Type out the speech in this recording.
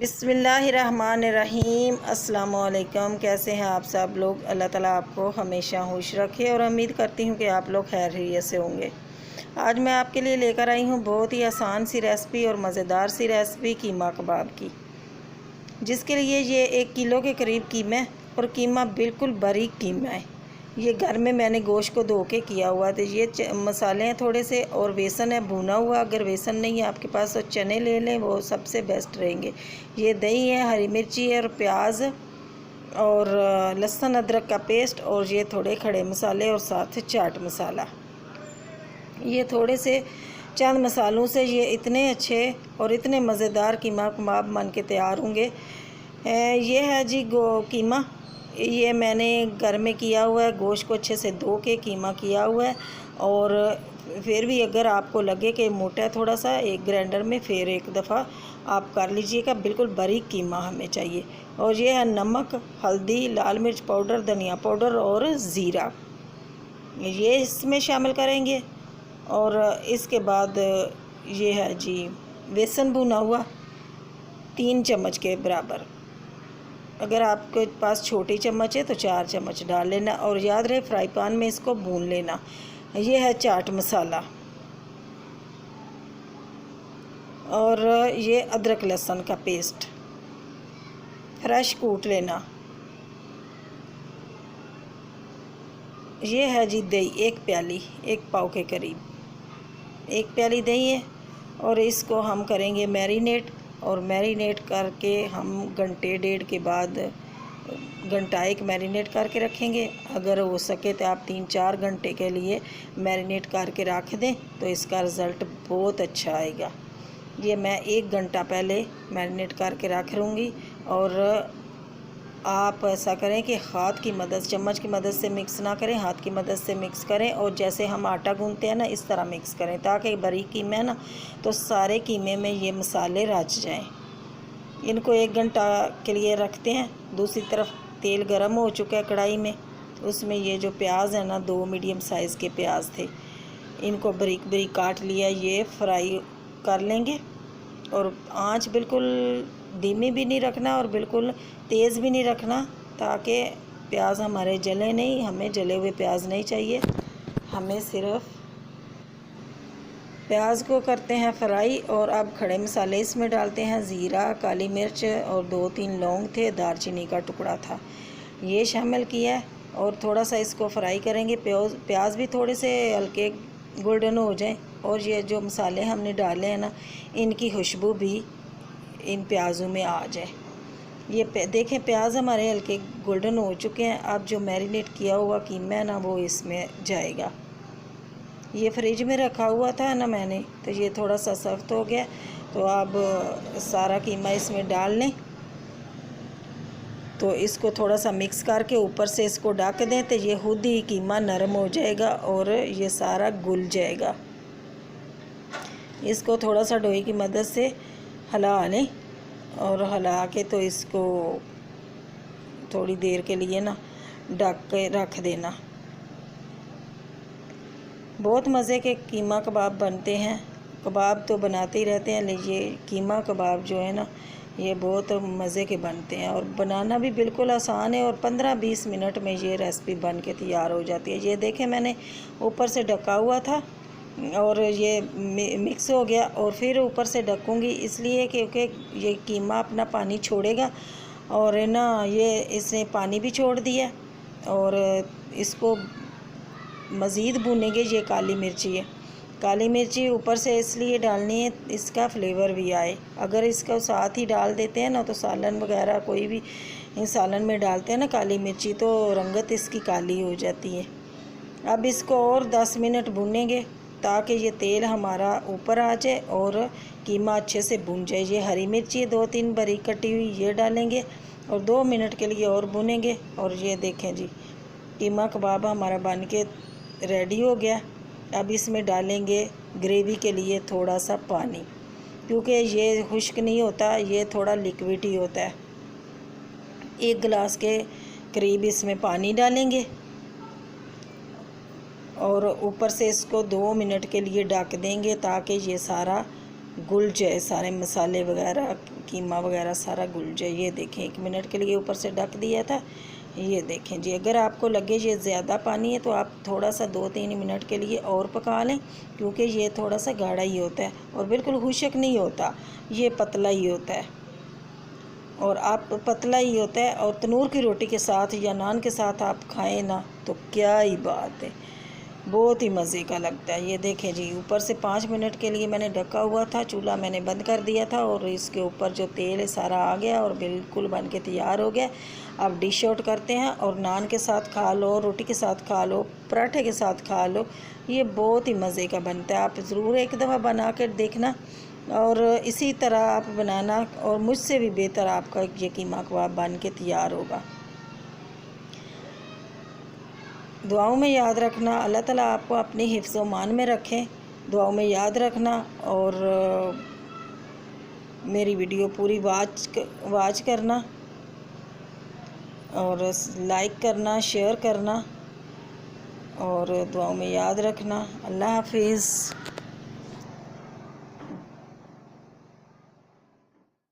बिस्मिल्लाहिर्रहमानिर्रहीम। अस्सलाम वालेकुम। कैसे हैं आप सब लोग? अल्लाह ताला आपको हमेशा खुश रखे और उम्मीद करती हूँ कि आप लोग खैर खैरियत से होंगे। आज मैं आपके लिए लेकर आई हूँ बहुत ही आसान सी रेसिपी और मज़ेदार सी रेसिपी कीमा कबाब की, जिसके लिए ये 1 किलो के करीब कीमा है और कीमा बिल्कुल बारीक कीमा है। ये घर में मैंने गोश्त को धो के किया हुआ था। ये मसाले हैं थोड़े से और बेसन है भुना हुआ। अगर बेसन नहीं है आपके पास तो चने ले लें, वो सबसे बेस्ट रहेंगे। ये दही है, हरी मिर्ची है और प्याज और लहसुन अदरक का पेस्ट और ये थोड़े खड़े मसाले और साथ चाट मसाला। ये थोड़े से चंद मसालों से ये इतने अच्छे और इतने मज़ेदार कीमा कबाब बन के तैयार होंगे। ये है जी कीमा। ये मैंने घर में किया हुआ है, गोश्त को अच्छे से धो के कीमा किया हुआ है। और फिर भी अगर आपको लगे कि मोटा है थोड़ा सा, एक ग्राइंडर में फिर एक दफ़ा आप कर लीजिएगा। बिल्कुल बारीक कीमा हमें चाहिए। और ये है नमक, हल्दी, लाल मिर्च पाउडर, धनिया पाउडर और ज़ीरा, ये इसमें शामिल करेंगे। और इसके बाद ये है जी बेसन भुना हुआ 3 चम्मच के बराबर। अगर आपके पास छोटी चम्मच है तो 4 चम्मच डाल लेना। और याद रहे फ्राई पैन में इसको भून लेना। ये है चाट मसाला और ये अदरक लहसुन का पेस्ट फ्रेश कूट लेना। ये है जी दही, 1 प्याली, 1 पाव के करीब 1 प्याली दही है। और इसको हम करेंगे मैरिनेट। और मैरिनेट करके हम घंटे डेढ़ के बाद घंटा 1 मैरिनेट करके रखेंगे। अगर हो सके तो आप 3-4 घंटे के लिए मैरिनेट करके रख दें तो इसका रिज़ल्ट बहुत अच्छा आएगा। ये मैं 1 घंटा पहले मैरिनेट करके रख लूँगी। और आप ऐसा करें कि हाथ की मदद, चम्मच की मदद से मिक्स ना करें, हाथ की मदद से मिक्स करें। और जैसे हम आटा गूंथते हैं ना, इस तरह मिक्स करें ताकि बारीक कीमे है ना तो सारे कीमे में ये मसाले रच जाएं। इनको 1 घंटा के लिए रखते हैं। दूसरी तरफ तेल गरम हो चुका है कढ़ाई में। उसमें ये जो प्याज है ना, 2 मीडियम साइज़ के प्याज थे, इनको बारीक बारीक काट लिया। ये फ्राई कर लेंगे। और आंच बिल्कुल धीमी भी नहीं रखना और बिल्कुल तेज़ भी नहीं रखना, ताकि प्याज हमारे जले नहीं। हमें जले हुए प्याज नहीं चाहिए, हमें सिर्फ प्याज को करते हैं फ्राई। और अब खड़े मसाले इसमें डालते हैं। ज़ीरा, काली मिर्च और 2-3 लौंग थे, दालचीनी का टुकड़ा था, ये शामिल किया है। और थोड़ा सा इसको फ्राई करेंगे। प्याज भी थोड़े से हल्के गोल्डन हो जाए और ये जो मसाले हमने डाले हैं ना, इनकी खुशबू भी इन प्याज़ों में आ जाए। ये देखें प्याज हमारे हल्के गोल्डन हो चुके हैं। अब जो मैरिनेट किया हुआ कीमा है ना, वो इसमें जाएगा। ये फ्रिज में रखा हुआ था ना मैंने, तो ये थोड़ा सा सख्त हो गया। तो अब सारा कीमा इसमें डाल लें। तो इसको थोड़ा सा मिक्स करके ऊपर से इसको ढक दें तो ये खुद ही कीमा नरम हो जाएगा और ये सारा घुल जाएगा। इसको थोड़ा सा डोई की मदद से हिला लें और हिला के तो इसको थोड़ी देर के लिए ना ढक के रख देना। बहुत मज़े के कीमा कबाब बनते हैं। कबाब तो बनाते ही रहते हैं, लेकिन ये कीमा कबाब जो है ना, ये बहुत मज़े के बनते हैं और बनाना भी बिल्कुल आसान है। और 15-20 मिनट में ये रेसिपी बन के तैयार हो जाती है। ये देखें मैंने ऊपर से ढका हुआ था और ये मिक्स हो गया। और फिर ऊपर से ढकूँगी इसलिए क्योंकि ये कीमा अपना पानी छोड़ेगा। और ना ये इसने पानी भी छोड़ दिया। और इसको मज़ीद भूनेंगे। ये काली मिर्ची है, काली मिर्ची ऊपर से इसलिए डालनी है इसका फ्लेवर भी आए। अगर इसको साथ ही डाल देते हैं ना तो सालन वगैरह कोई भी सालन में डालते हैं ना काली मिर्ची, तो रंगत इसकी काली हो जाती है। अब इसको और 10 मिनट भूनेंगे ताकि ये तेल हमारा ऊपर आ जाए और कीमा अच्छे से भुन जाए। ये हरी मिर्ची 2-3 बारीक कटी हुई, ये डालेंगे और 2 मिनट के लिए और भुनेंगे। और ये देखें जी कीमा कबाब हमारा बन के रेडी हो गया। अब इसमें डालेंगे ग्रेवी के लिए थोड़ा सा पानी, क्योंकि ये खुश्क नहीं होता, ये थोड़ा लिक्विड ही होता है। 1 गिलास के करीब इसमें पानी डालेंगे और ऊपर से इसको 2 मिनट के लिए ढक देंगे ताकि ये सारा घुल जाए, सारे मसाले वगैरह कीमा वगैरह सारा घुल जाए। ये देखें 1 मिनट के लिए ऊपर से ढक दिया था। ये देखें जी, अगर आपको लगे ये ज़्यादा पानी है तो आप थोड़ा सा 2-3 मिनट के लिए और पका लें, क्योंकि ये थोड़ा सा गाढ़ा ही होता है और बिल्कुल खुश्क नहीं होता, ये पतला ही होता है। और आप पतला ही होता है और तनूर की रोटी के साथ या नान के साथ आप खाएं ना तो क्या ही बात है, बहुत ही मज़े का लगता है। ये देखें जी, ऊपर से 5 मिनट के लिए मैंने ढका हुआ था, चूल्हा मैंने बंद कर दिया था और इसके ऊपर जो तेल है सारा आ गया और बिल्कुल बन के तैयार हो गया। अब डिश आउट करते हैं और नान के साथ खा लो, रोटी के साथ खा लो, पराठे के साथ खा लो, ये बहुत ही मज़े का बनता है। आप ज़रूर एक दफ़ा बना कर देखना और इसी तरह आप बनाना और मुझसे भी बेहतर आपका ये कीमा कबाब बन के तैयार होगा। दुआओं में याद रखना, अल्लाह ताला आपको अपनी हिफ्ज़ व मान में रखें। दुआओं में याद रखना और मेरी वीडियो पूरी वाच करना और लाइक करना, शेयर करना और दुआओं में याद रखना। अल्लाह हाफिज़।